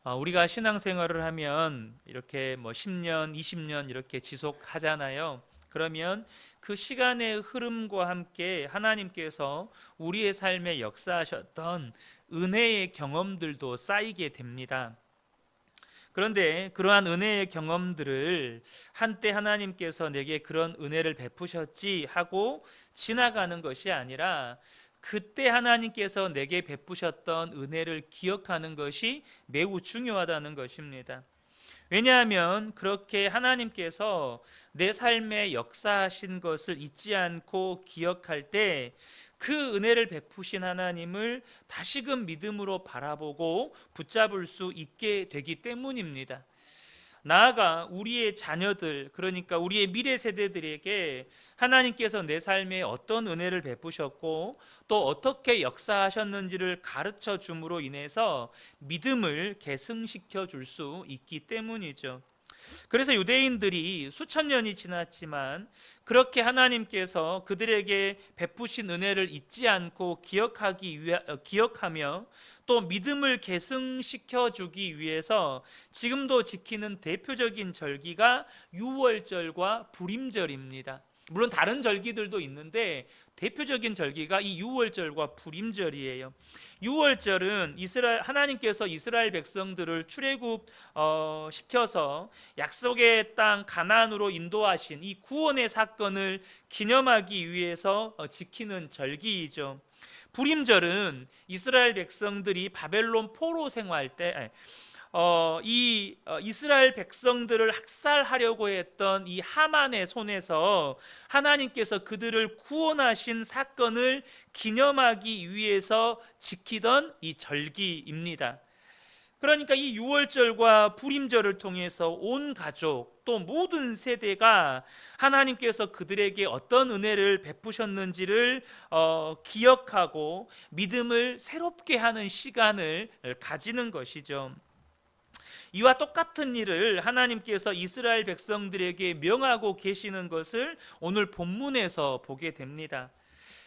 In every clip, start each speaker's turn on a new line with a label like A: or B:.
A: 우리가 신앙생활을 하면 이렇게 뭐 10년, 20년 이렇게 지속하잖아요. 그러면 그 시간의 흐름과 함께 하나님께서 우리의 삶에 역사하셨던 은혜의 경험들도 쌓이게 됩니다. 그런데 그러한 은혜의 경험들을 한때 하나님께서 내게 그런 은혜를 베푸셨지 하고 지나가는 것이 아니라 그때 하나님께서 내게 베푸셨던 은혜를 기억하는 것이 매우 중요하다는 것입니다. 왜냐하면 그렇게 하나님께서 내 삶에 역사하신 것을 잊지 않고 기억할 때 그 은혜를 베푸신 하나님을 다시금 믿음으로 바라보고 붙잡을 수 있게 되기 때문입니다. 나아가 우리의 자녀들, 그러니까 우리의 미래 세대들에게 하나님께서 내 삶에 어떤 은혜를 베푸셨고 또 어떻게 역사하셨는지를 가르쳐 줌으로 인해서 믿음을 계승시켜 줄 수 있기 때문이죠. 그래서 유대인들이 수천 년이 지났지만 그렇게 하나님께서 그들에게 베푸신 은혜를 잊지 않고 기억하며 또 믿음을 계승시켜 주기 위해서 지금도 지키는 대표적인 절기가 유월절과 부림절입니다. 물론 다른 절기들도 있는데 대표적인 절기가 이 유월절과 부림절이에요. 유월절은 하나님께서 이스라엘 백성들을 출애굽 시켜서 약속의 땅 가나안으로 인도하신 이 구원의 사건을 기념하기 위해서 지키는 절기이죠. 부림절은 이스라엘 백성들이 바벨론 포로 생활 때 이스라엘 백성들을 학살하려고 했던 이 하만의 손에서 하나님께서 그들을 구원하신 사건을 기념하기 위해서 지키던 이 절기입니다. 그러니까 이 유월절과 부림절을 통해서 온 가족 또 모든 세대가 하나님께서 그들에게 어떤 은혜를 베푸셨는지를 기억하고 믿음을 새롭게 하는 시간을 가지는 것이죠. 이와 똑같은 일을 하나님께서 이스라엘 백성들에게 명하고 계시는 것을 오늘 본문에서 보게 됩니다.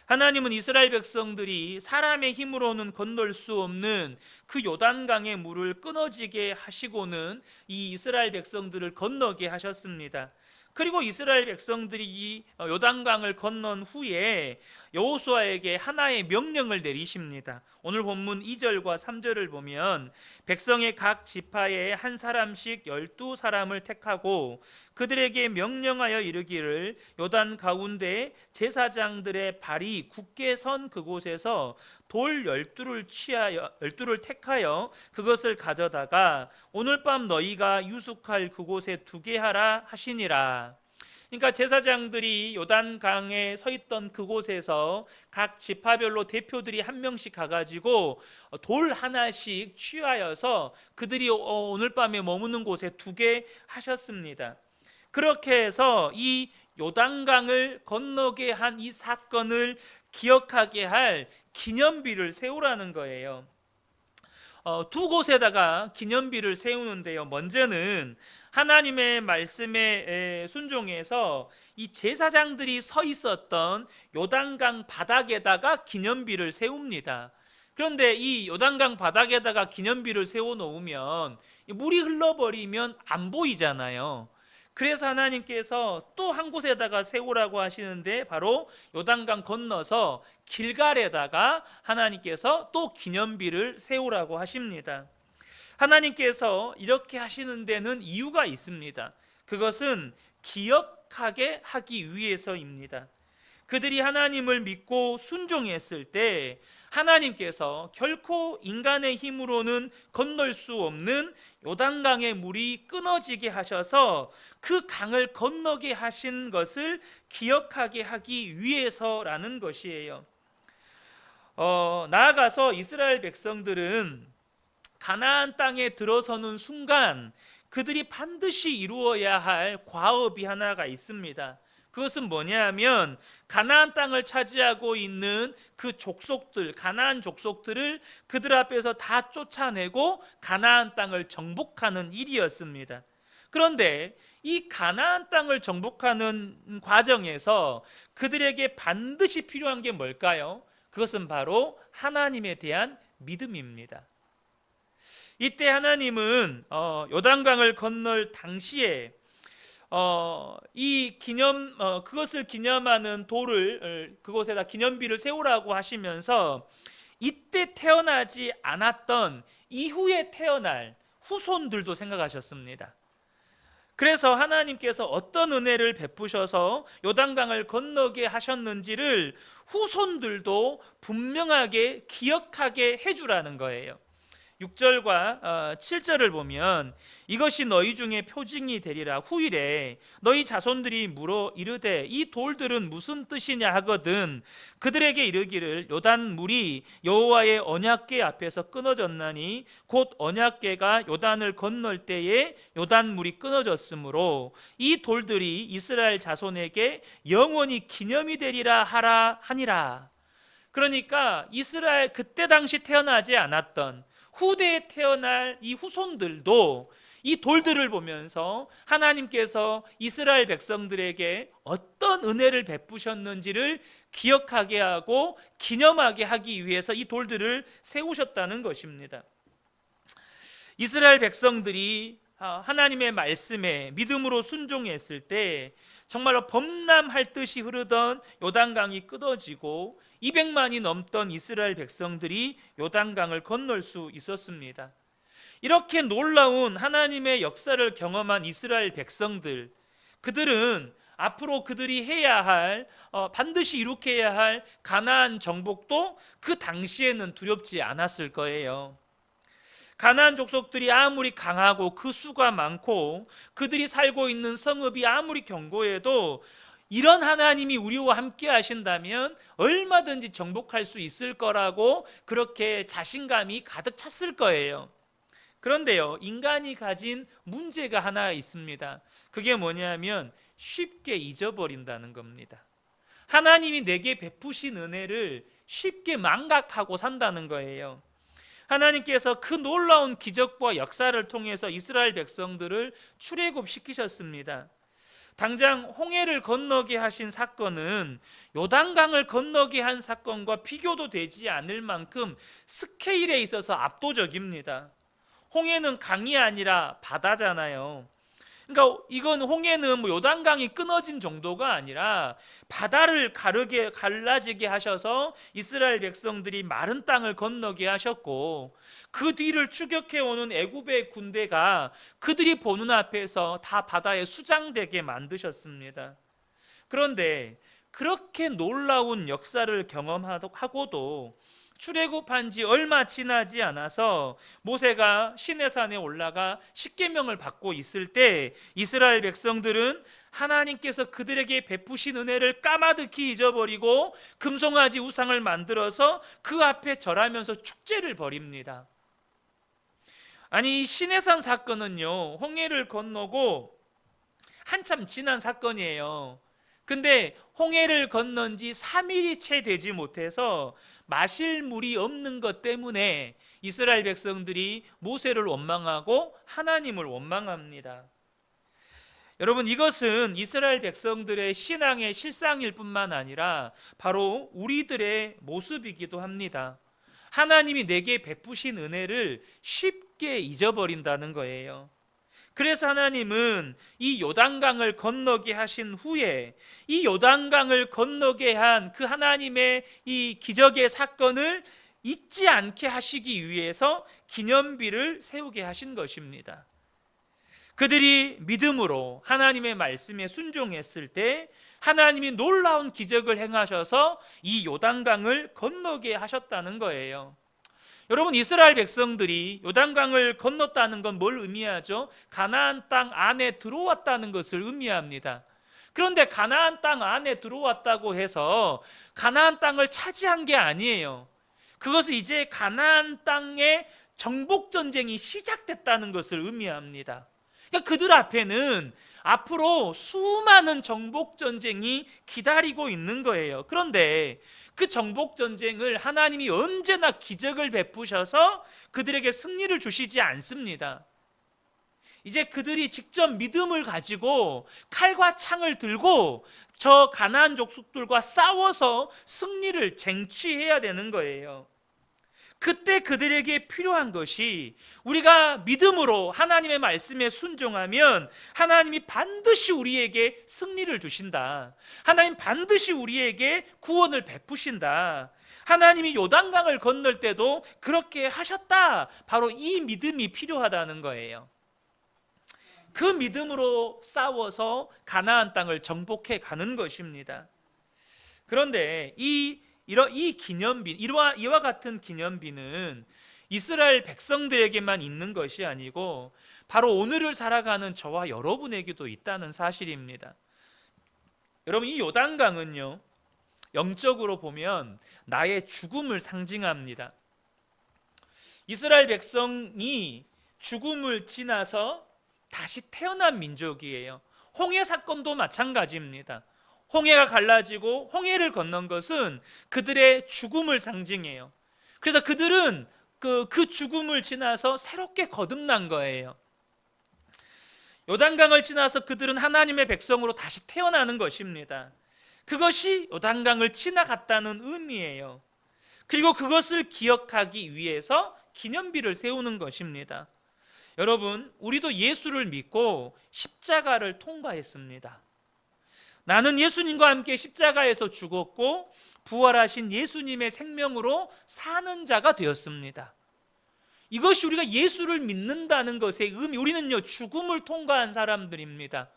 A: 하나님은 이스라엘 백성들이 사람의 힘으로는 건널 수 없는 그 요단강의 물을 끊어지게 하시고는 이 이스라엘 백성들을 건너게 하셨습니다. 그리고 이스라엘 백성들이 이 요단강을 건넌 후에 여호수아에게 하나의 명령을 내리십니다. 오늘 본문 2절과 3절을 보면 백성의 각 지파에 한 사람씩 12사람을 택하고 그들에게 명령하여 이르기를 요단 가운데 제사장들의 발이 굳게 선 그곳에서 돌 12를 택하여 그것을 가져다가 오늘 밤 너희가 유숙할 그곳에 두게 하라 하시니라. 그러니까 제사장들이 요단강에 서 있던 그곳에서 각 지파별로 대표들이 한 명씩 가가지고 돌 하나씩 취하여서 그들이 오늘 밤에 머무는 곳에 두게 하셨습니다. 그렇게 해서 이 요단강을 건너게 한 이 사건을 기억하게 할 기념비를 세우라는 거예요. 두 곳에다가 기념비를 세우는데요. 먼저는 하나님의 말씀에 순종해서 이 제사장들이 서 있었던 요단강 바닥에다가 기념비를 세웁니다. 그런데 이 요단강 바닥에다가 기념비를 세워 놓으면 물이 흘러버리면 안 보이잖아요. 그래서 하나님께서 또 한 곳에다가 세우라고 하시는데 바로 요단강 건너서 길갈에다가 하나님께서 또 기념비를 세우라고 하십니다. 하나님께서 이렇게 하시는 데는 이유가 있습니다. 그것은 기억하게 하기 위해서입니다. 그들이 하나님을 믿고 순종했을 때 하나님께서 결코 인간의 힘으로는 건널 수 없는 요단강의 물이 끊어지게 하셔서 그 강을 건너게 하신 것을 기억하게 하기 위해서라는 것이에요. 나아가서 이스라엘 백성들은 가나안 땅에 들어서는 순간 그들이 반드시 이루어야 할 과업이 하나가 있습니다. 그것은 뭐냐면 가나안 땅을 차지하고 있는 그 족속들, 가나안 족속들을 그들 앞에서 다 쫓아내고 가나안 땅을 정복하는 일이었습니다. 그런데 이 가나안 땅을 정복하는 과정에서 그들에게 반드시 필요한 게 뭘까요? 그것은 바로 하나님에 대한 믿음입니다. 이때 하나님은 요단강을 건널 당시에 이 기념 그것을 기념하는 돌을 그곳에다 기념비를 세우라고 하시면서 이때 태어나지 않았던 이후에 태어날 후손들도 생각하셨습니다. 그래서 하나님께서 어떤 은혜를 베푸셔서 요단강을 건너게 하셨는지를 후손들도 분명하게 기억하게 해주라는 거예요. 6절과 7절을 보면 이것이 너희 중에 표징이 되리라. 후일에 너희 자손들이 물어 이르되 이 돌들은 무슨 뜻이냐 하거든 그들에게 이르기를 요단 물이 여호와의 언약궤 앞에서 끊어졌나니 곧 언약궤가 요단을 건널 때에 요단 물이 끊어졌으므로 이 돌들이 이스라엘 자손에게 영원히 기념이 되리라 하라 하니라. 그러니까 이스라엘 그때 당시 태어나지 않았던 후대에 태어날 이 후손들도 이 돌들을 보면서 하나님께서 이스라엘 백성들에게 어떤 은혜를 베푸셨는지를 기억하게 하고 기념하게 하기 위해서 이 돌들을 세우셨다는 것입니다. 이스라엘 백성들이 하나님의 말씀에 믿음으로 순종했을 때 정말로 범람할 듯이 흐르던 요단강이 끊어지고 200만이 넘던 이스라엘 백성들이 요단강을 건널 수 있었습니다. 이렇게 놀라운 하나님의 역사를 경험한 이스라엘 백성들, 그들은 앞으로 그들이 해야 할 반드시 이룩해야 할 가나안 정복도 그 당시에는 두렵지 않았을 거예요. 가나안 족속들이 아무리 강하고 그 수가 많고 그들이 살고 있는 성읍이 아무리 견고해도 이런 하나님이 우리와 함께 하신다면 얼마든지 정복할 수 있을 거라고 그렇게 자신감이 가득 찼을 거예요. 그런데요, 인간이 가진 문제가 하나 있습니다. 그게 뭐냐면 쉽게 잊어버린다는 겁니다. 하나님이 내게 베푸신 은혜를 쉽게 망각하고 산다는 거예요. 하나님께서 그 놀라운 기적과 역사를 통해서 이스라엘 백성들을 출애굽시키셨습니다. 당장 홍해를 건너게 하신 사건은 요단강을 건너게 한 사건과 비교도 되지 않을 만큼 스케일에 있어서 압도적입니다. 홍해는 강이 아니라 바다잖아요. 그러니까 이건 홍해는 뭐 요단강이 끊어진 정도가 아니라 바다를 갈라지게 하셔서 이스라엘 백성들이 마른 땅을 건너게 하셨고 그 뒤를 추격해 오는 애굽의 군대가 그들이 보는 앞에서 다 바다에 수장되게 만드셨습니다. 그런데 그렇게 놀라운 역사를 경험하고도 출애굽한 지 얼마 지나지 않아서 모세가 시내산에 올라가 십계명을 받고 있을 때 이스라엘 백성들은 하나님께서 그들에게 베푸신 은혜를 까마득히 잊어버리고 금송아지 우상을 만들어서 그 앞에 절하면서 축제를 벌입니다. 아니, 이 시내산 사건은요, 홍해를 건너고 한참 지난 사건이에요. 근데 홍해를 건넌 지 3일이 채 되지 못해서 마실 물이 없는 것 때문에 이스라엘 백성들이 모세를 원망하고 하나님을 원망합니다. 여러분, 이것은 이스라엘 백성들의 신앙의 실상일 뿐만 아니라 바로 우리들의 모습이기도 합니다. 하나님이 내게 베푸신 은혜를 쉽게 잊어버린다는 거예요. 그래서 하나님은 이 요단강을 건너게 하신 후에 이 요단강을 건너게 한 그 하나님의 이 기적의 사건을 잊지 않게 하시기 위해서 기념비를 세우게 하신 것입니다. 그들이 믿음으로 하나님의 말씀에 순종했을 때 하나님이 놀라운 기적을 행하셔서 이 요단강을 건너게 하셨다는 거예요. 여러분, 이스라엘 백성들이 요단강을 건넜다는 건 뭘 의미하죠? 가나안 땅 안에 들어왔다는 것을 의미합니다. 그런데 가나안 땅 안에 들어왔다고 해서 가나안 땅을 차지한 게 아니에요. 그것은 이제 가나안 땅의 정복 전쟁이 시작됐다는 것을 의미합니다. 그러니까 그들 앞에는 앞으로 수많은 정복 전쟁이 기다리고 있는 거예요. 그런데 그 정복 전쟁을 하나님이 언제나 기적을 베푸셔서 그들에게 승리를 주시지 않습니다. 이제 그들이 직접 믿음을 가지고 칼과 창을 들고 저 가나안 족속들과 싸워서 승리를 쟁취해야 되는 거예요. 그때 그들에게 필요한 것이 우리가 믿음으로 하나님의 말씀에 순종하면 하나님이 반드시 우리에게 승리를 주신다. 하나님 반드시 우리에게 구원을 베푸신다. 하나님이 요단강을 건널 때도 그렇게 하셨다. 바로 이 믿음이 필요하다는 거예요. 그 믿음으로 싸워서 가나안 땅을 정복해 가는 것입니다. 그런데 이 기념비, 이와 같은 기념비는 이스라엘 백성들에게만 있는 것이 아니고 바로 오늘을 살아가는 저와 여러분에게도 있다는 사실입니다. 여러분, 이 요단강은요, 영적으로 보면 나의 죽음을 상징합니다. 이스라엘 백성이 죽음을 지나서 다시 태어난 민족이에요. 홍해 사건도 마찬가지입니다. 홍해가 갈라지고 홍해를 건넌 것은 그들의 죽음을 상징해요. 그래서 그들은 그 죽음을 지나서 새롭게 거듭난 거예요. 요단강을 지나서 그들은 하나님의 백성으로 다시 태어나는 것입니다. 그것이 요단강을 지나갔다는 의미예요. 그리고 그것을 기억하기 위해서 기념비를 세우는 것입니다. 여러분, 우리도 예수를 믿고 십자가를 통과했습니다. 나는 예수님과 함께 십자가에서 죽었고 부활하신 예수님의 생명으로 사는 자가 되었습니다. 이것이 우리가 예수를 믿는다는 것의 의미, 우리는요 죽음을 통과한 사람들입니다.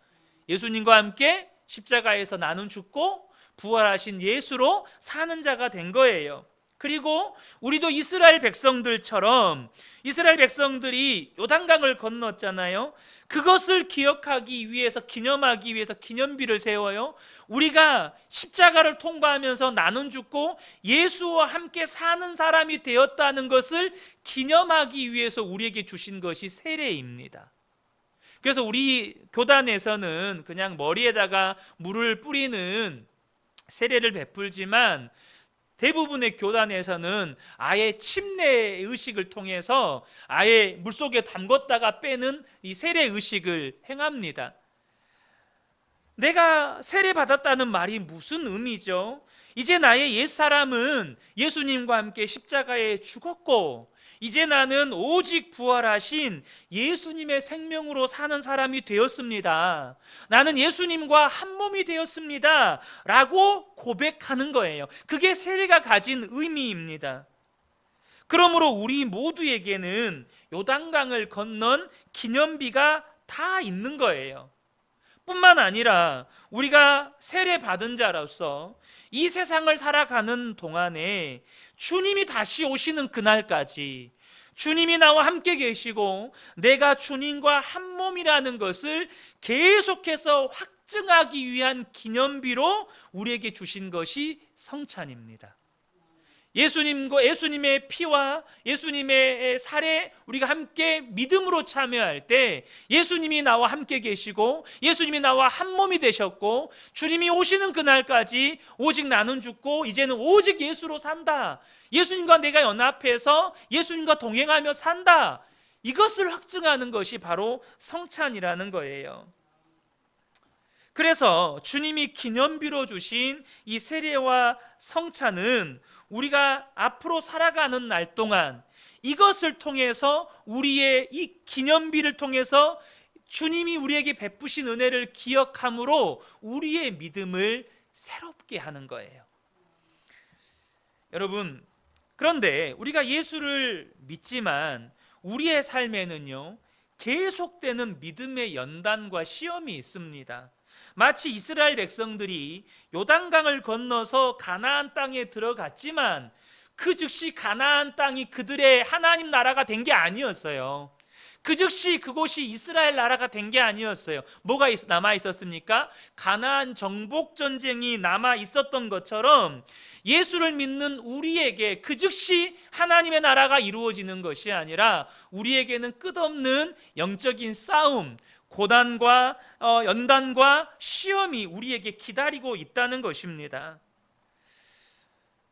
A: 예수님과 함께 십자가에서 나는 죽고 부활하신 예수로 사는 자가 된 거예요. 그리고 우리도 이스라엘 백성들처럼, 이스라엘 백성들이 요단강을 건넜잖아요. 그것을 기억하기 위해서, 기념하기 위해서 기념비를 세워요. 우리가 십자가를 통과하면서 나는 죽고 예수와 함께 사는 사람이 되었다는 것을 기념하기 위해서 우리에게 주신 것이 세례입니다. 그래서 우리 교단에서는 그냥 머리에다가 물을 뿌리는 세례를 베풀지만 대부분의 교단에서는 아예 침례 의식을 통해서 아예 물속에 담궜다가 빼는 이 세례 의식을 행합니다. 내가 세례 받았다는 말이 무슨 의미죠? 이제 나의 옛사람은 예수님과 함께 십자가에 죽었고 이제 나는 오직 부활하신 예수님의 생명으로 사는 사람이 되었습니다. 나는 예수님과 한 몸이 되었습니다 라고 고백하는 거예요. 그게 세례가 가진 의미입니다. 그러므로 우리 모두에게는 요단강을 건넌 기념비가 다 있는 거예요. 뿐만 아니라 우리가 세례 받은 자로서 이 세상을 살아가는 동안에 주님이 다시 오시는 그날까지 주님이 나와 함께 계시고 내가 주님과 한 몸이라는 것을 계속해서 확증하기 위한 기념비로 우리에게 주신 것이 성찬입니다. 예수님의 피와 예수님의 살에 우리가 함께 믿음으로 참여할 때 예수님이 나와 함께 계시고 예수님이 나와 한 몸이 되셨고 주님이 오시는 그날까지 오직 나는 죽고 이제는 오직 예수로 산다. 예수님과 내가 연합해서 예수님과 동행하며 산다. 이것을 확증하는 것이 바로 성찬이라는 거예요. 그래서 주님이 기념비로 주신 이 세례와 성찬은 우리가 앞으로 살아가는 날 동안 이것을 통해서 우리의 이 기념비를 통해서 주님이 우리에게 베푸신 은혜를 기억함으로 우리의 믿음을 새롭게 하는 거예요. 여러분, 그런데 우리가 예수를 믿지만 우리의 삶에는요 계속되는 믿음의 연단과 시험이 있습니다. 마치 이스라엘 백성들이 요단강을 건너서 가나안 땅에 들어갔지만 그 즉시 가나안 땅이 그들의 하나님 나라가 된 게 아니었어요. 그 즉시 그곳이 이스라엘 나라가 된 게 아니었어요. 뭐가 남아 있었습니까? 가나안 정복 전쟁이 남아 있었던 것처럼 예수를 믿는 우리에게 그 즉시 하나님의 나라가 이루어지는 것이 아니라 우리에게는 끝없는 영적인 싸움, 고난과 연단과 시험이 우리에게 기다리고 있다는 것입니다.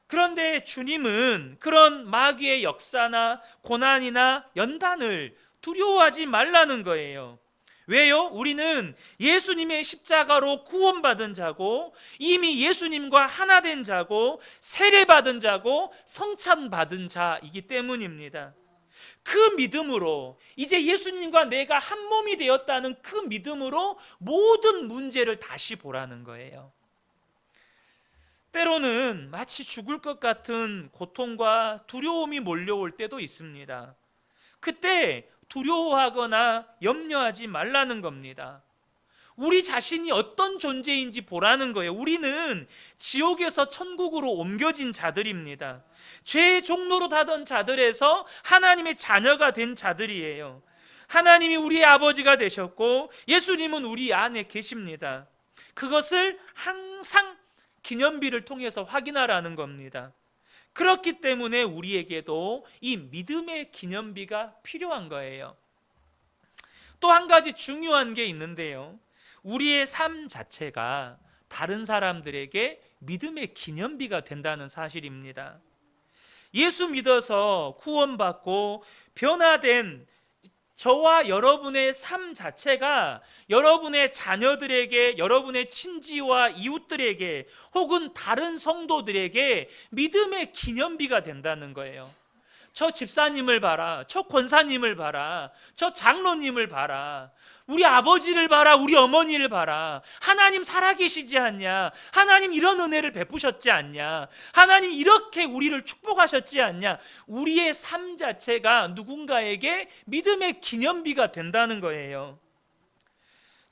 A: 그런데 주님은 그런 마귀의 역사나 고난이나 연단을 두려워하지 말라는 거예요. 왜요? 우리는 예수님의 십자가로 구원받은 자고, 이미 예수님과 하나 된 자고, 세례받은 자고, 성찬받은 자이기 때문입니다. 그 믿음으로, 이제 예수님과 내가 한 몸이 되었다는 그 믿음으로 모든 문제를 다시 보라는 거예요. 때로는 마치 죽을 것 같은 고통과 두려움이 몰려올 때도 있습니다. 그때 두려워하거나 염려하지 말라는 겁니다. 우리 자신이 어떤 존재인지 보라는 거예요. 우리는 지옥에서 천국으로 옮겨진 자들입니다. 죄의 종로로 하던 자들에서 하나님의 자녀가 된 자들이에요. 하나님이 우리의 아버지가 되셨고 예수님은 우리 안에 계십니다. 그것을 항상 기념비를 통해서 확인하라는 겁니다. 그렇기 때문에 우리에게도 이 믿음의 기념비가 필요한 거예요. 또 한 가지 중요한 게 있는데요, 우리의 삶 자체가 다른 사람들에게 믿음의 기념비가 된다는 사실입니다. 예수 믿어서 구원받고 변화된 저와 여러분의 삶 자체가 여러분의 자녀들에게, 여러분의 친지와 이웃들에게, 혹은 다른 성도들에게 믿음의 기념비가 된다는 거예요. 저 집사님을 봐라, 저 권사님을 봐라, 저 장로님을 봐라, 우리 아버지를 봐라, 우리 어머니를 봐라. 하나님 살아계시지 않냐? 하나님 이런 은혜를 베푸셨지 않냐? 하나님 이렇게 우리를 축복하셨지 않냐? 우리의 삶 자체가 누군가에게 믿음의 기념비가 된다는 거예요.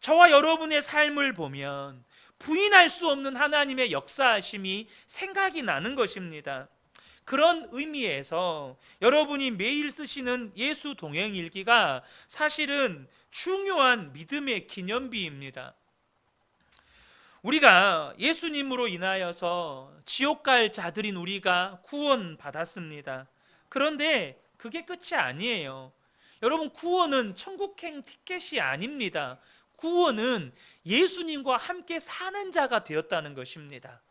A: 저와 여러분의 삶을 보면 부인할 수 없는 하나님의 역사하심이 생각이 나는 것입니다. 그런 의미에서 여러분이 매일 쓰시는 예수 동행 일기가 사실은 중요한 믿음의 기념비입니다. 우리가 예수님으로 인하여서 지옥 갈 자들인 우리가 구원받았습니다. 그런데 그게 끝이 아니에요. 여러분, 구원은 천국행 티켓이 아닙니다. 구원은 예수님과 함께 사는 자가 되었다는 것입니다.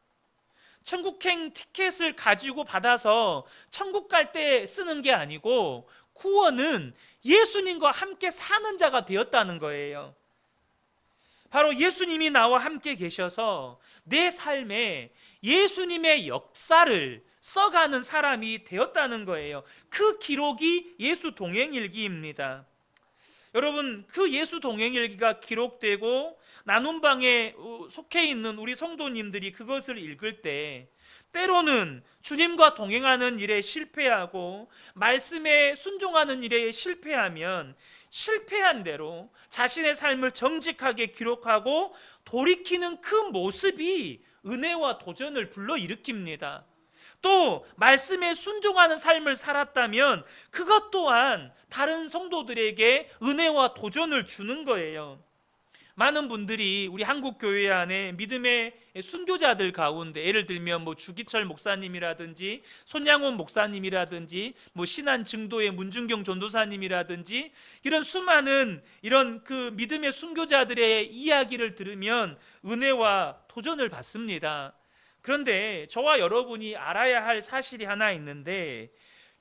A: 천국행 티켓을 가지고 받아서 천국 갈 때 쓰는 게 아니고, 구원은 예수님과 함께 사는 자가 되었다는 거예요. 바로 예수님이 나와 함께 계셔서 내 삶에 예수님의 역사를 써가는 사람이 되었다는 거예요. 그 기록이 예수 동행일기입니다. 여러분, 그 예수 동행일기가 기록되고 나눔방에 속해 있는 우리 성도님들이 그것을 읽을 때 때로는 주님과 동행하는 일에 실패하고 말씀에 순종하는 일에 실패하면 실패한 대로 자신의 삶을 정직하게 기록하고 돌이키는 그 모습이 은혜와 도전을 불러일으킵니다. 또 말씀에 순종하는 삶을 살았다면 그것 또한 다른 성도들에게 은혜와 도전을 주는 거예요. 많은 분들이 우리 한국 교회 안에 믿음의 순교자들 가운데, 예를 들면 주기철 목사님이라든지 손양원 목사님이라든지 신안 증도의 문준경 전도사님이라든지 이런 수많은 이런 그 믿음의 순교자들의 이야기를 들으면 은혜와 도전을 받습니다. 그런데 저와 여러분이 알아야 할 사실이 하나 있는데,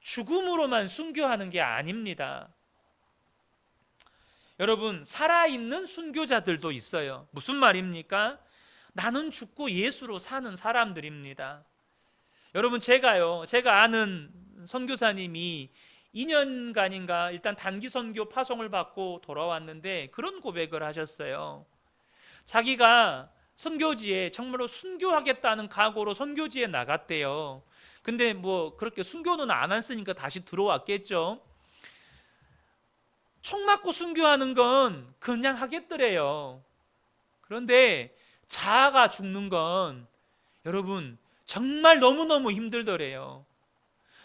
A: 죽음으로만 순교하는 게 아닙니다. 여러분, 살아있는 순교자들도 있어요. 무슨 말입니까? 나는 죽고 예수로 사는 사람들입니다. 여러분, 제가 아는 선교사님이 2년간인가 일단 단기 선교 파송을 받고 돌아왔는데 그런 고백을 하셨어요. 자기가 선교지에 정말로 순교하겠다는 각오로 선교지에 나갔대요. 근데 그렇게 순교는 안 했으니까 다시 들어왔겠죠. 총 맞고 순교하는 건 그냥 하겠더래요. 그런데 자아가 죽는 건 여러분 정말 너무너무 힘들더래요.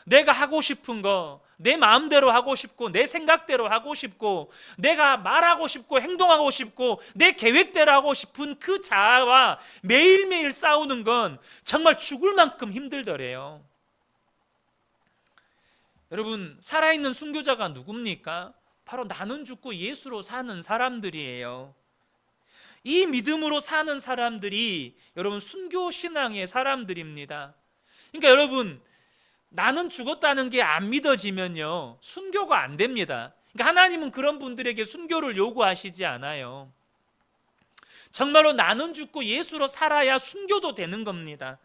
A: 내가 하고 싶은 거 내 마음대로 하고 싶고 내 생각대로 하고 싶고 내가 말하고 싶고 행동하고 싶고 내 계획대로 하고 싶은 그 자아와 매일매일 싸우는 건 정말 죽을 만큼 힘들더래요. 여러분, 살아있는 순교자가 누굽니까? 바로 나는 죽고 예수로 사는 사람들이에요. 이 믿음으로 사는 사람들이 여러분 순교 신앙의 사람들입니다. 그러니까 여러분, 나는 죽었다는 게 안 믿어지면요 순교가 안 됩니다. 그러니까 하나님은 그런 분들에게 순교를 요구하시지 않아요. 정말로 나는 죽고 예수로 살아야 순교도 되는 겁니다.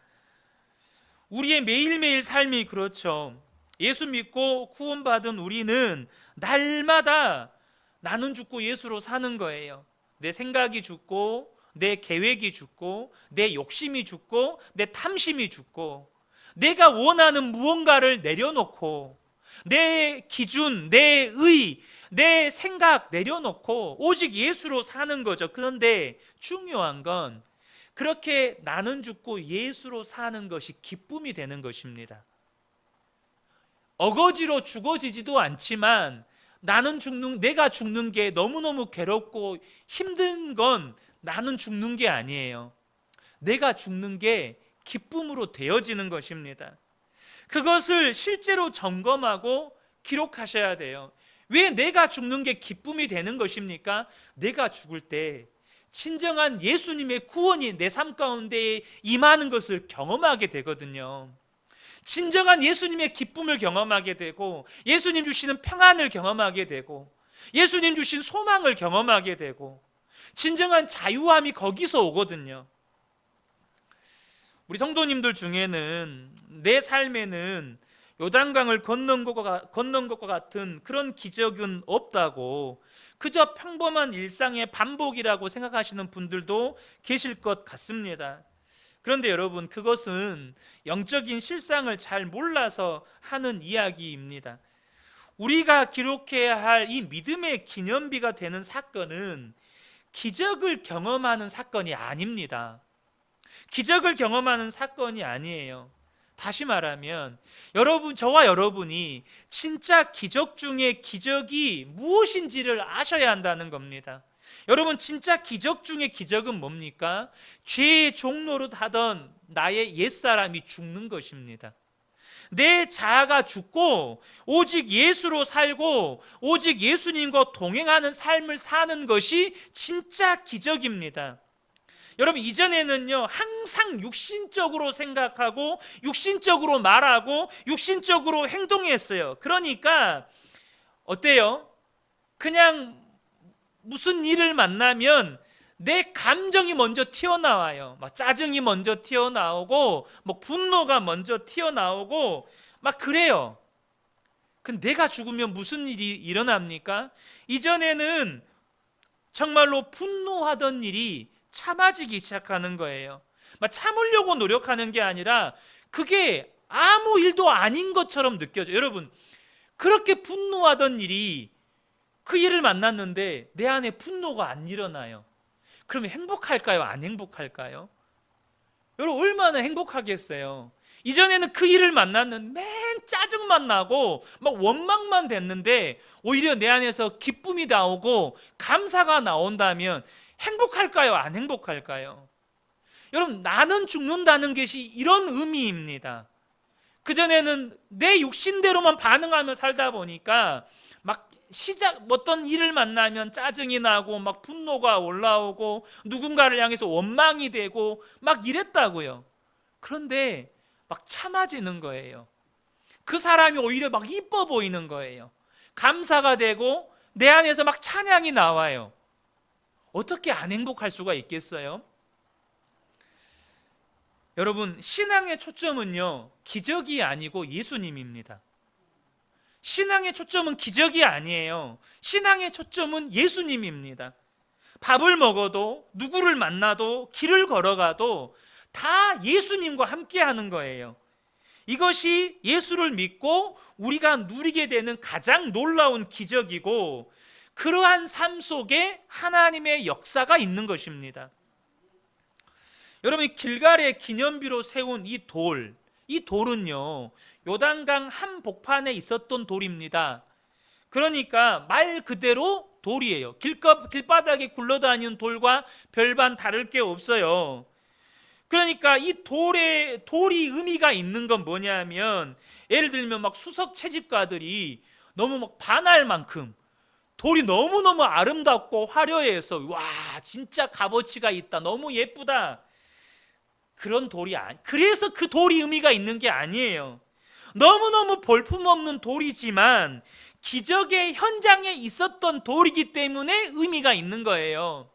A: 우리의 매일매일 삶이 그렇죠. 예수 믿고 구원받은 우리는 날마다 나는 죽고 예수로 사는 거예요. 내 생각이 죽고, 내 계획이 죽고, 내 욕심이 죽고, 내 탐심이 죽고, 내가 원하는 무언가를 내려놓고, 내 기준, 내 의, 내 생각 내려놓고 오직 예수로 사는 거죠. 그런데 중요한 건 그렇게 나는 죽고 예수로 사는 것이 기쁨이 되는 것입니다. 어거지로 죽어지지도 않지만 내가 죽는 게 너무너무 괴롭고 힘든 건 나는 죽는 게 아니에요. 내가 죽는 게 기쁨으로 되어지는 것입니다. 그것을 실제로 점검하고 기록하셔야 돼요. 왜 내가 죽는 게 기쁨이 되는 것입니까? 내가 죽을 때 진정한 예수님의 구원이 내 삶 가운데 임하는 것을 경험하게 되거든요. 진정한 예수님의 기쁨을 경험하게 되고, 예수님 주시는 평안을 경험하게 되고, 예수님 주신 소망을 경험하게 되고, 진정한 자유함이 거기서 오거든요. 우리 성도님들 중에는 내 삶에는 요단강을 건넌 것과 같은 그런 기적은 없다고, 그저 평범한 일상의 반복이라고 생각하시는 분들도 계실 것 같습니다. 그런데 여러분, 그것은 영적인 실상을 잘 몰라서 하는 이야기입니다. 우리가 기록해야 할 이 믿음의 기념비가 되는 사건은 기적을 경험하는 사건이 아닙니다. 기적을 경험하는 사건이 아니에요. 다시 말하면 저와 여러분이 진짜 기적 중에 기적이 무엇인지를 아셔야 한다는 겁니다. 여러분, 진짜 기적 중에 기적은 뭡니까? 죄의 종노릇 하던 나의 옛사람이 죽는 것입니다. 내 자아가 죽고 오직 예수로 살고 오직 예수님과 동행하는 삶을 사는 것이 진짜 기적입니다. 여러분, 이전에는요, 항상 육신적으로 생각하고 육신적으로 말하고 육신적으로 행동했어요. 그러니까 어때요? 그냥 무슨 일을 만나면 내 감정이 먼저 튀어나와요. 막 짜증이 먼저 튀어나오고, 뭐 분노가 먼저 튀어나오고, 막 그래요. 근데 내가 죽으면 무슨 일이 일어납니까? 이전에는 정말로 분노하던 일이 참아지기 시작하는 거예요. 막 참으려고 노력하는 게 아니라 그게 아무 일도 아닌 것처럼 느껴져요. 여러분, 그렇게 분노하던 일이 그 일을 만났는데 내 안에 분노가 안 일어나요. 그러면 행복할까요? 안 행복할까요? 여러분, 얼마나 행복하겠어요. 이전에는 그 일을 만났는데 맨 짜증만 나고 막 원망만 됐는데 오히려 내 안에서 기쁨이 나오고 감사가 나온다면 행복할까요? 안 행복할까요? 여러분, 나는 죽는다는 것이 이런 의미입니다. 그전에는 내 육신대로만 반응하며 살다 보니까 막 어떤 일을 만나면 짜증이 나고 막 분노가 올라오고 누군가를 향해서 원망이 되고 막 이랬다고요. 그런데 막 참아지는 거예요. 그 사람이 오히려 막 이뻐 보이는 거예요. 감사가 되고 내 안에서 막 찬양이 나와요. 어떻게 안 행복할 수가 있겠어요? 여러분, 신앙의 초점은요, 기적이 아니고 예수님입니다. 신앙의 초점은 기적이 아니에요. 신앙의 초점은 예수님입니다. 밥을 먹어도, 누구를 만나도, 길을 걸어가도 다 예수님과 함께 하는 거예요. 이것이 예수를 믿고 우리가 누리게 되는 가장 놀라운 기적이고, 그러한 삶 속에 하나님의 역사가 있는 것입니다. 여러분, 길갈의 기념비로 세운 이 돌은요, 요단강 한복판에 있었던 돌입니다. 그러니까 말 그대로 돌이에요. 길바닥에 굴러다니는 돌과 별반 다를 게 없어요. 그러니까 이 돌이 의미가 있는 건 뭐냐면, 예를 들면 막 수석 채집가들이 너무 막 반할 만큼 돌이 너무너무 아름답고 화려해서 와, 진짜 값어치가 있다, 너무 예쁘다, 그런 돌이 그래서 그 돌이 의미가 있는 게 아니에요. 너무너무 볼품없는 돌이지만 기적의 현장에 있었던 돌이기 때문에 의미가 있는 거예요.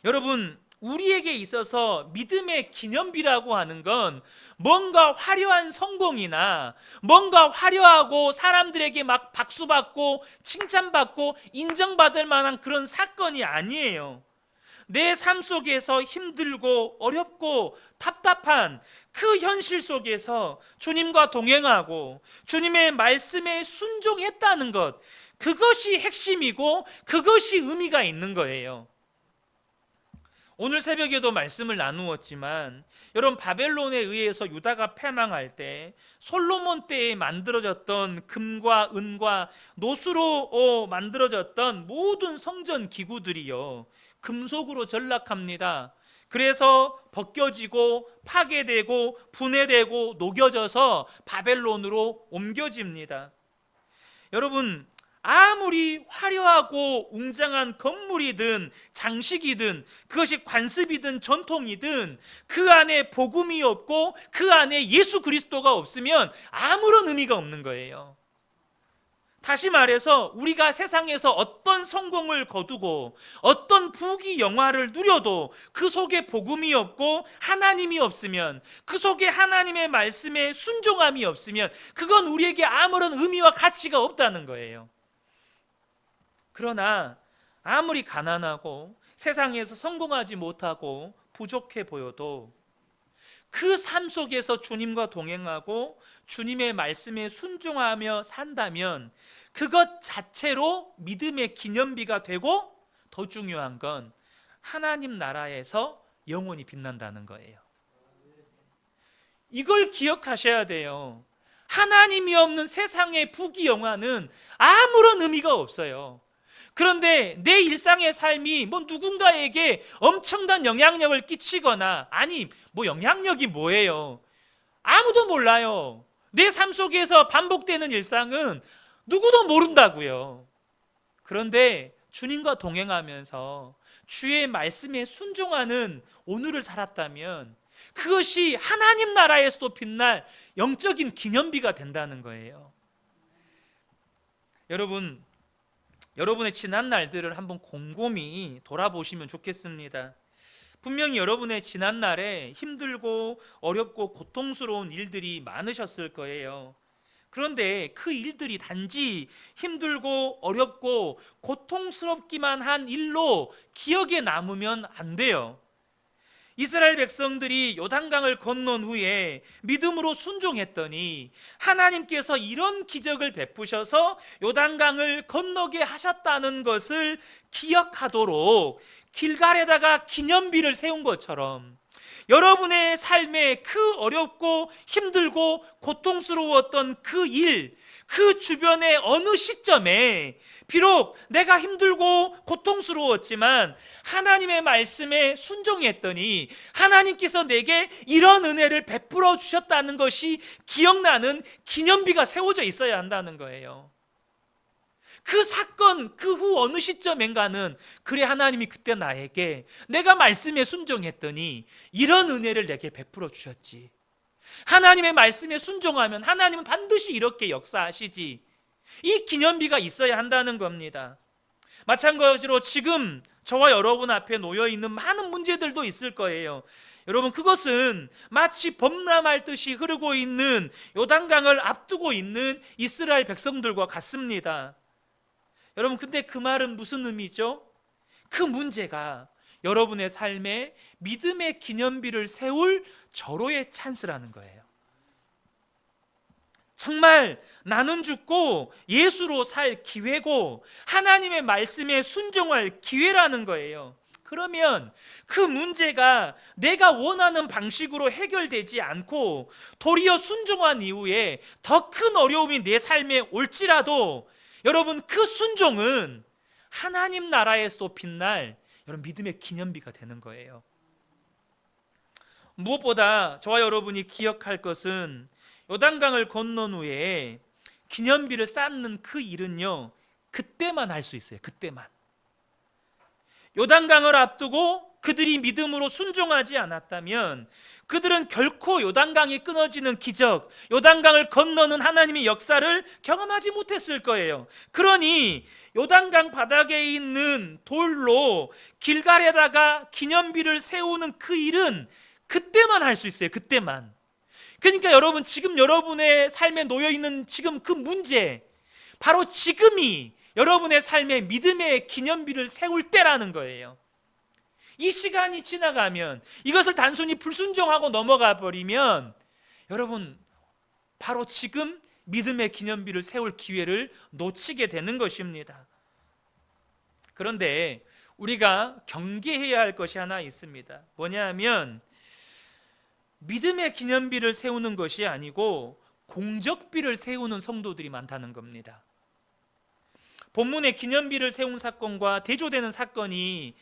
A: 여러분, 우리에게 있어서 믿음의 기념비라고 하는 건 뭔가 화려한 성공이나 뭔가 화려하고 사람들에게 막 박수받고 칭찬받고 인정받을 만한 그런 사건이 아니에요. 내 삶 속에서 힘들고 어렵고 답답한 그 현실 속에서 주님과 동행하고 주님의 말씀에 순종했다는 것, 그것이 핵심이고 그것이 의미가 있는 거예요. 오늘 새벽에도 말씀을 나누었지만 여러분, 바벨론에 의해서 유다가 패망할 때 솔로몬 때에 만들어졌던 금과 은과 노수로 만들어졌던 모든 성전 기구들이요, 금속으로 전락합니다. 그래서 벗겨지고 파괴되고 분해되고 녹여져서 바벨론으로 옮겨집니다. 여러분, 아무리 화려하고 웅장한 건물이든 장식이든 그것이 관습이든 전통이든 그 안에 복음이 없고 그 안에 예수 그리스도가 없으면 아무런 의미가 없는 거예요. 다시 말해서 우리가 세상에서 어떤 성공을 거두고 어떤 부귀 영화를 누려도 그 속에 복음이 없고 하나님이 없으면, 그 속에 하나님의 말씀에 순종함이 없으면 그건 우리에게 아무런 의미와 가치가 없다는 거예요. 그러나 아무리 가난하고 세상에서 성공하지 못하고 부족해 보여도 그 삶 속에서 주님과 동행하고 주님의 말씀에 순종하며 산다면 그것 자체로 믿음의 기념비가 되고, 더 중요한 건 하나님 나라에서 영원히 빛난다는 거예요. 이걸 기억하셔야 돼요. 하나님이 없는 세상의 부귀 영화는 아무런 의미가 없어요. 그런데 내 일상의 삶이 누군가에게 엄청난 영향력을 끼치거나, 아니 영향력이 뭐예요? 아무도 몰라요. 내 삶 속에서 반복되는 일상은 누구도 모른다고요. 그런데 주님과 동행하면서 주의 말씀에 순종하는 오늘을 살았다면 그것이 하나님 나라에서도 빛날 영적인 기념비가 된다는 거예요. 여러분, 여러분의 지난 날들을 한번 곰곰이 돌아보시면 좋겠습니다. 분명히 여러분의 지난 날에 힘들고 어렵고 고통스러운 일들이 많으셨을 거예요. 그런데 그 일들이 단지 힘들고 어렵고 고통스럽기만 한 일로 기억에 남으면 안 돼요. 이스라엘 백성들이 요단강을 건넌 후에 믿음으로 순종했더니 하나님께서 이런 기적을 베푸셔서 요단강을 건너게 하셨다는 것을 기억하도록 길갈에다가 기념비를 세운 것처럼, 여러분의 삶에 그 어렵고 힘들고 고통스러웠던 그 일, 그 주변의 어느 시점에 비록 내가 힘들고 고통스러웠지만 하나님의 말씀에 순종했더니 하나님께서 내게 이런 은혜를 베풀어 주셨다는 것이 기억나는 기념비가 세워져 있어야 한다는 거예요. 그 사건 그 후 어느 시점인가는, 그래 하나님이 그때 나에게 내가 말씀에 순종했더니 이런 은혜를 내게 베풀어 주셨지, 하나님의 말씀에 순종하면 하나님은 반드시 이렇게 역사하시지, 이 기념비가 있어야 한다는 겁니다. 마찬가지로 지금 저와 여러분 앞에 놓여 있는 많은 문제들도 있을 거예요. 여러분, 그것은 마치 범람할 듯이 흐르고 있는 요단강을 앞두고 있는 이스라엘 백성들과 같습니다. 여러분, 근데 그 말은 무슨 의미죠? 그 문제가 여러분의 삶에 믿음의 기념비를 세울 절호의 찬스라는 거예요. 정말 나는 죽고 예수로 살 기회고 하나님의 말씀에 순종할 기회라는 거예요. 그러면 그 문제가 내가 원하는 방식으로 해결되지 않고 도리어 순종한 이후에 더 큰 어려움이 내 삶에 올지라도, 여러분, 그 순종은 하나님 나라에서도 빛날 여러분 믿음의 기념비가 되는 거예요. 무엇보다 저와 여러분이 기억할 것은 요단강을 건넌 후에 기념비를 쌓는 그 일은요, 그때만 할 수 있어요. 그때만. 요단강을 앞두고 그들이 믿음으로 순종하지 않았다면 그들은 결코 요단강이 끊어지는 기적, 요단강을 건너는 하나님의 역사를 경험하지 못했을 거예요. 그러니 요단강 바닥에 있는 돌로 길갈에다가 기념비를 세우는 그 일은 그때만 할 수 있어요. 그때만. 그러니까 여러분, 지금 여러분의 삶에 놓여 있는 지금 그 문제, 바로 지금이 여러분의 삶에 믿음의 기념비를 세울 때라는 거예요. 이 시간이 지나가면, 이것을 단순히 불순종하고 넘어가 버리면 여러분, 바로 지금 믿음의 기념비를 세울 기회를 놓치게 되는 것입니다. 그런데 우리가 경계해야 할 것이 하나 있습니다. 뭐냐 하면 믿음의 기념비를 세우는 것이 아니고 공적비를 세우는 성도들이 많다는 겁니다. 본문에 기념비를 세운 사건과 대조되는 사건이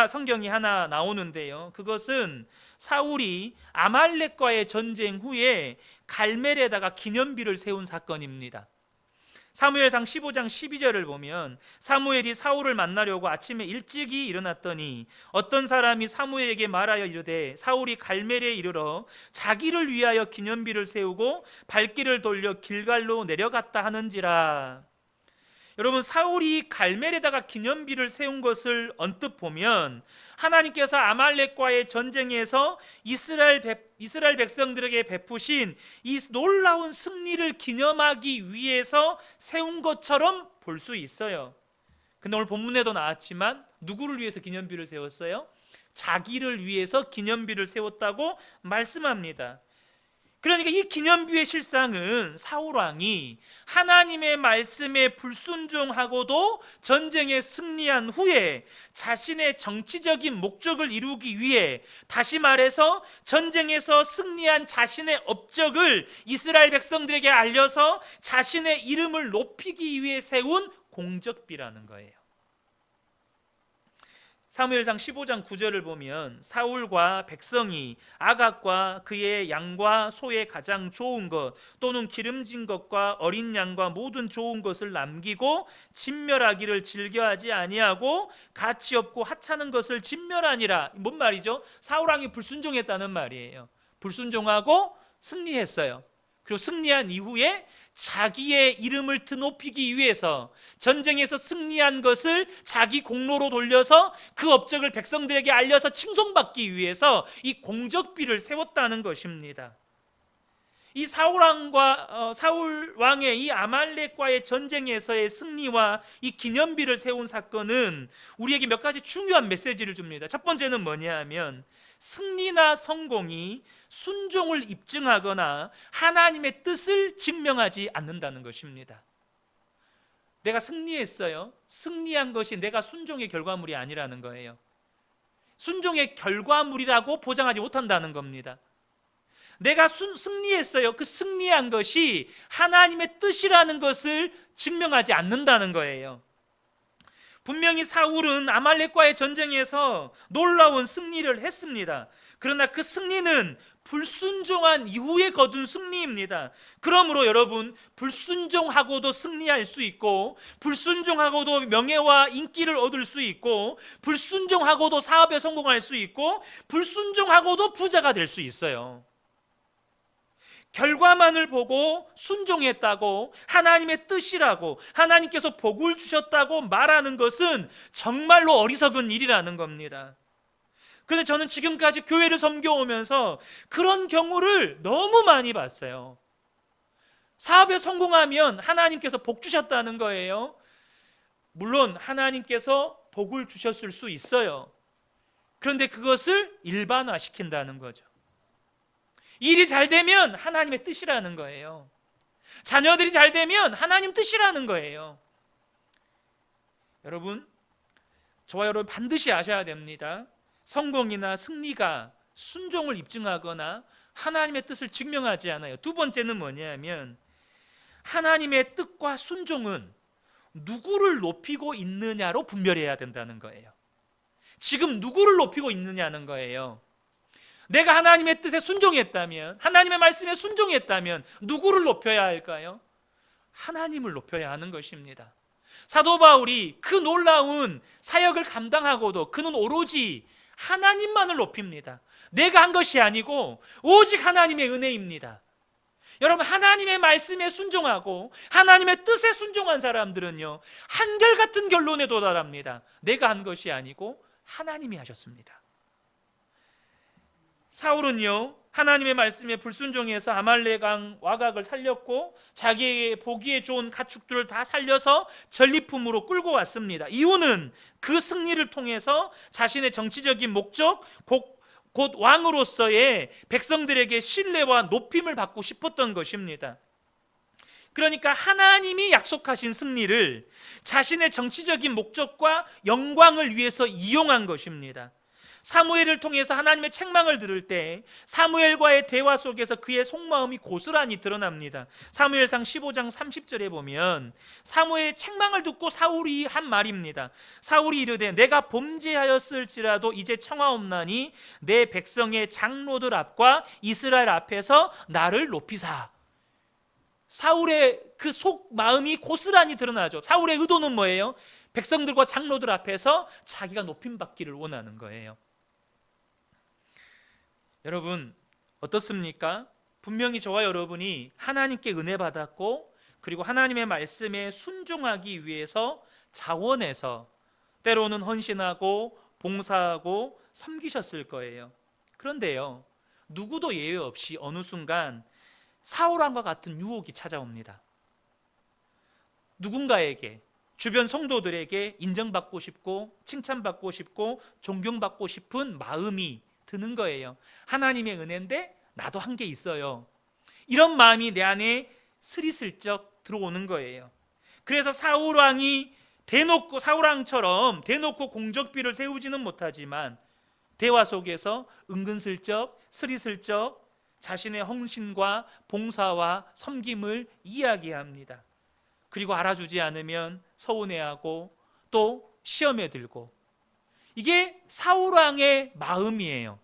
A: 성경이 하나 나오는데요. 그것은 사울이 아말렉과의 전쟁 후에 갈멜에다가 기념비를 세운 사건입니다. 사무엘상 15장 12절을 보면 사무엘이 사울을 만나려고 아침에 일찍이 일어났더니 어떤 사람이 사무엘에게 말하여 이르되 사울이 갈멜에 이르러 자기를 위하여 기념비를 세우고 발길을 돌려 길갈로 내려갔다 하는지라. 여러분, 사울이 갈멜에다가 기념비를 세운 것을 언뜻 보면 하나님께서 아말렉과의 전쟁에서 이스라엘 백성들에게 베푸신 이 놀라운 승리를 기념하기 위해서 세운 것처럼 볼 수 있어요. 근데 오늘 본문에도 나왔지만 누구를 위해서 기념비를 세웠어요? 자기를 위해서 기념비를 세웠다고 말씀합니다. 그러니까 이 기념비의 실상은 사울왕이 하나님의 말씀에 불순종하고도 전쟁에 승리한 후에 자신의 정치적인 목적을 이루기 위해, 다시 말해서 전쟁에서 승리한 자신의 업적을 이스라엘 백성들에게 알려서 자신의 이름을 높이기 위해 세운 공적비라는 거예요. 사무엘상 15장 9절을 보면 사울과 백성이 아각과 그의 양과 소의 가장 좋은 것 또는 기름진 것과 어린 양과 모든 좋은 것을 남기고 진멸하기를 즐겨하지 아니하고 가치 없고 하찮은 것을 진멸하니라. 뭔 말이죠? 사울왕이 불순종했다는 말이에요. 불순종하고 승리했어요. 그리고 승리한 이후에 자기의 이름을 드높이기 위해서 전쟁에서 승리한 것을 자기 공로로 돌려서 그 업적을 백성들에게 알려서 칭송받기 위해서 이 공적비를 세웠다는 것입니다. 이 사울 왕의 이 아말렉과의 전쟁에서의 승리와 이 기념비를 세운 사건은 우리에게 몇 가지 중요한 메시지를 줍니다. 첫 번째는 뭐냐 하면 승리나 성공이 순종을 입증하거나 하나님의 뜻을 증명하지 않는다는 것입니다. 내가 승리했어요. 승리한 것이 내가 순종의 결과물이 아니라는 거예요. 순종의 결과물이라고 보장하지 못한다는 겁니다. 내가 승리했어요. 그 승리한 것이 하나님의 뜻이라는 것을 증명하지 않는다는 거예요. 분명히 사울은 아말렉과의 전쟁에서 놀라운 승리를 했습니다. 그러나 그 승리는 불순종한 이후에 거둔 승리입니다. 그러므로 여러분, 불순종하고도 승리할 수 있고, 불순종하고도 명예와 인기를 얻을 수 있고, 불순종하고도 사업에 성공할 수 있고, 불순종하고도 부자가 될 수 있어요. 결과만을 보고 순종했다고, 하나님의 뜻이라고, 하나님께서 복을 주셨다고 말하는 것은 정말로 어리석은 일이라는 겁니다. 그런데 저는 지금까지 교회를 섬겨오면서 그런 경우를 너무 많이 봤어요. 사업에 성공하면 하나님께서 복 주셨다는 거예요. 물론 하나님께서 복을 주셨을 수 있어요. 그런데 그것을 일반화시킨다는 거죠. 일이 잘 되면 하나님의 뜻이라는 거예요. 자녀들이 잘 되면 하나님 뜻이라는 거예요. 여러분, 저와 여러분 반드시 아셔야 됩니다. 성공이나 승리가 순종을 입증하거나 하나님의 뜻을 증명하지 않아요. 두 번째는 뭐냐면 하나님의 뜻과 순종은 누구를 높이고 있느냐로 분별해야 된다는 거예요. 지금 누구를 높이고 있느냐는 거예요. 내가 하나님의 뜻에 순종했다면, 하나님의 말씀에 순종했다면 누구를 높여야 할까요? 하나님을 높여야 하는 것입니다. 사도 바울이 그 놀라운 사역을 감당하고도 그는 오로지 하나님만을 높입니다. 내가 한 것이 아니고 오직 하나님의 은혜입니다. 여러분, 하나님의 말씀에 순종하고 하나님의 뜻에 순종한 사람들은요, 한결같은 결론에 도달합니다. 내가 한 것이 아니고 하나님이 하셨습니다. 사울은요, 하나님의 말씀에 불순종해서 아말렉 왕 와각을 살렸고 자기에게 보기에 좋은 가축들을 다 살려서 전리품으로 끌고 왔습니다. 이유는 그 승리를 통해서 자신의 정치적인 목적, 곧 왕으로서의 백성들에게 신뢰와 높임을 받고 싶었던 것입니다. 그러니까 하나님이 약속하신 승리를 자신의 정치적인 목적과 영광을 위해서 이용한 것입니다. 사무엘을 통해서 하나님의 책망을 들을 때 사무엘과의 대화 속에서 그의 속마음이 고스란히 드러납니다. 사무엘상 15장 30절에 보면 사무엘의 책망을 듣고 사울이 한 말입니다. 사울이 이르되 내가 범죄하였을지라도 이제 청하옵나니 내 백성의 장로들 앞과 이스라엘 앞에서 나를 높이사. 사울의 그 속마음이 고스란히 드러나죠. 사울의 의도는 뭐예요? 백성들과 장로들 앞에서 자기가 높임받기를 원하는 거예요. 여러분, 어떻습니까? 분명히 저와 여러분이 하나님께 은혜 받았고 그리고 하나님의 말씀에 순종하기 위해서 자원해서 때로는 헌신하고 봉사하고 섬기셨을 거예요. 그런데요, 누구도 예외 없이 어느 순간 사울왕과 같은 유혹이 찾아옵니다. 누군가에게, 주변 성도들에게 인정받고 싶고 칭찬받고 싶고 존경받고 싶은 마음이 드는 거예요. 하나님의 은혜인데 나도 한 게 있어요. 이런 마음이 내 안에 스리슬쩍 들어오는 거예요. 그래서 사울왕이 사울왕처럼 대놓고 공적비를 세우지는 못하지만 대화 속에서 은근슬쩍 스리슬쩍 자신의 헌신과 봉사와 섬김을 이야기합니다. 그리고 알아주지 않으면 서운해하고 또 시험에 들고, 이게 사울왕의 마음이에요.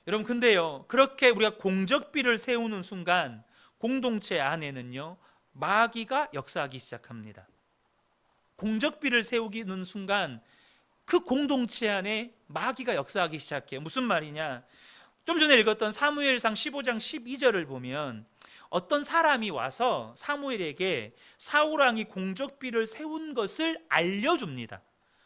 A: 여러분, 근데요, 그렇게 우리가 공적비를 세우는 순간 공동체 안에는요, 마귀가 역사하기 시작합니다. 공적비를 세우기는 순간 그 공동체 안에 마귀가 역사하기 시작해요. 무슨 말이냐? 좀 전에 읽었던 사무엘상 15장 12절을 보면 어떤 사람이 와서 사무엘에게 사울왕이 공적비를 세운 것을 알려줍니다.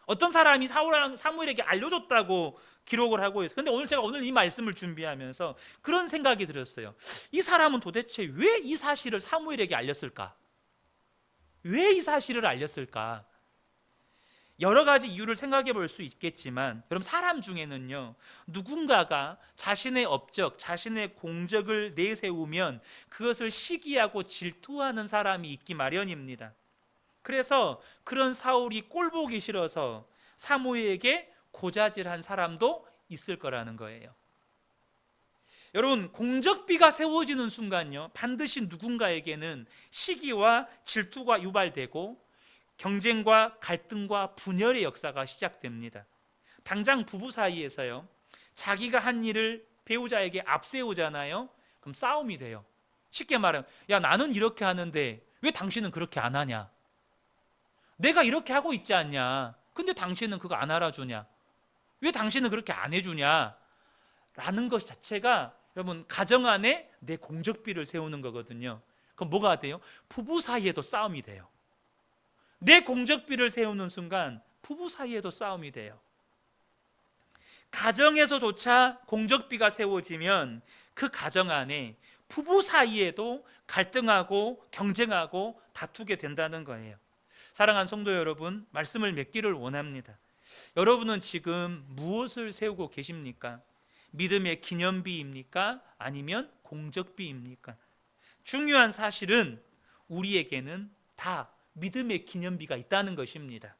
A: 어떤 사람이 사무엘에게 알려줬다고 기록을 하고 있어요. 근데 제가 오늘 이 말씀을 준비하면서 그런 생각이 들었어요. 이 사람은 도대체 왜 이 사실을 사무엘에게 알렸을까? 왜 이 사실을 알렸을까? 여러 가지 이유를 생각해 볼 수 있겠지만, 여러분, 사람 중에는요, 누군가가 자신의 업적, 자신의 공적을 내세우면 그것을 시기하고 질투하는 사람이 있기 마련입니다. 그래서 그런 사울이 꼴보기 싫어서 사무엘에게 고자질한 사람도 있을 거라는 거예요. 여러분, 공적비가 세워지는 순간요, 반드시 누군가에게는 시기와 질투가 유발되고 경쟁과 갈등과 분열의 역사가 시작됩니다. 당장 부부 사이에서요, 자기가 한 일을 배우자에게 앞세우잖아요. 그럼 싸움이 돼요. 쉽게 말하면, 야, 나는 이렇게 하는데 왜 당신은 그렇게 안 하냐? 내가 이렇게 하고 있지 않냐? 근데 당신은 그거 안 알아주냐? 왜 당신은 그렇게 안 해주냐? 라는 것 자체가 여러분, 가정 안에 내 공적비를 세우는 거거든요. 그럼 뭐가 돼요? 부부 사이에도 싸움이 돼요. 내 공적비를 세우는 순간 부부 사이에도 싸움이 돼요. 가정에서조차 공적비가 세워지면 그 가정 안에 부부 사이에도 갈등하고 경쟁하고 다투게 된다는 거예요. 사랑하는 성도 여러분, 말씀을 맺기를 원합니다. 여러분은 지금 무엇을 세우고 계십니까? 믿음의 기념비입니까? 아니면 공적비입니까? 중요한 사실은 우리에게는 다 믿음의 기념비가 있다는 것입니다.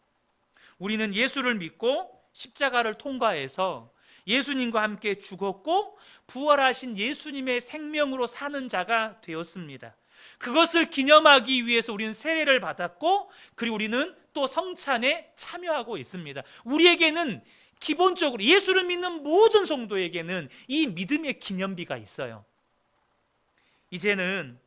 A: 우리는 예수를 믿고 십자가를 통과해서 예수님과 함께 죽었고 부활하신 예수님의 생명으로 사는 자가 되었습니다. 그것을 기념하기 위해서 우리는 세례를 받았고, 그리고 우리는 또 성찬에 참여하고 있습니다. 우리에게는 기본적으로 예수를 믿는 모든 성도에게는 이 믿음의 기념비가 있어요. 이제는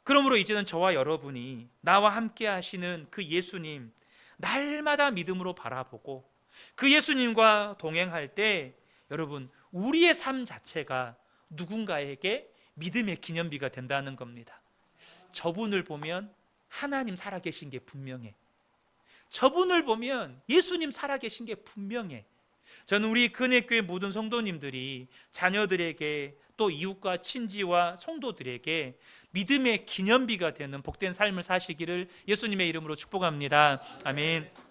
A: 그러므로 이제는 저와 여러분이 나와 함께 하시는 그 예수님 날마다 믿음으로 바라보고 그 예수님과 동행할 때 여러분 우리의 삶 자체가 누군가에게 믿음의 기념비가 된다는 겁니다. 저분을 보면 하나님 살아계신 게 분명해. 저분을 보면 예수님 살아계신 게 분명해. 저는 우리 근혜교회 모든 성도님들이 자녀들에게 또 이웃과 친지와 성도들에게 믿음의 기념비가 되는 복된 삶을 사시기를 예수님의 이름으로 축복합니다. 아멘.